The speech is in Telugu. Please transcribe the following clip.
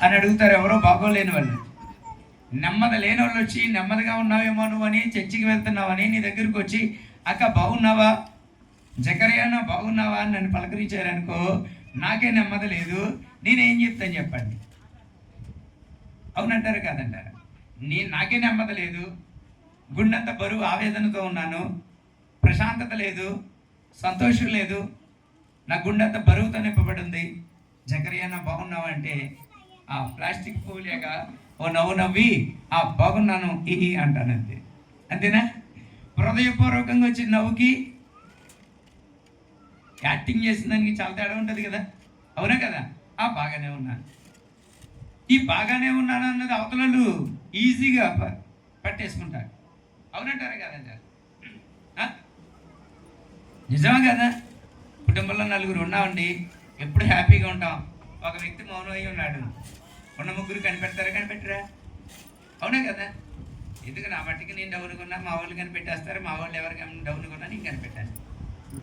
అని అడుగుతారు ఎవరో బాగోలేని వాళ్ళు. నెమ్మది లేని వాళ్ళు వచ్చి నెమ్మదిగా ఉన్నావేమో నువ్వు అని, చర్చికి వెళ్తున్నావని నీ దగ్గరికి వచ్చి అక్క బాగున్నావా, జకర్యానా బాగున్నావా అని నన్ను పలకరించారనుకో, నాకే నెమ్మది లేదు, నేనేం చెప్తాను చెప్పండి? అవునంటారు కాదంటారు? నాకే నెమ్మది లేదు, గుండెంత బరువు ఆవేదనతో ఉన్నాను, ప్రశాంతత లేదు, సంతోషం లేదు, నా గుండెంత బరువుతో నింపబడింది. జకర్యానా బాగున్నావా అంటే ఆ ప్లాస్టిక్ పూలేక ఓ నవ్వు నవ్వి ఆ బాగున్నాను ఇహి అంటానంతే. అంతేనా? హృదయపూర్వకంగా వచ్చిన నవ్వుకి యాక్టింగ్ చేసిన దానికి చాలా తేడా ఉంటుంది కదా, అవునా కదా? బాగానే ఉన్నాను, ఈ బాగానే ఉన్నాను అన్నది అవతలలు ఈజీగా పట్టేసుకుంటారు. అవునంటారా కదంటారు? నిజమా కదా? కుటుంబంలో నలుగురు ఉన్నామండి, ఎప్పుడు హ్యాపీగా ఉంటాం. ఒక వ్యక్తి మౌనం అయి ఉన్నాడు, ఉన్న ముగ్గురు కనిపెడతారా కనిపెట్టరా? అవునా కదా? ఎందుకు నా మట్టికి నేను డౌన్ కొన్నా మా వాళ్ళు కనిపెట్టేస్తారు, మా వాళ్ళు ఎవరికి డౌన్ కొన్నా నేను కనిపెట్టాను.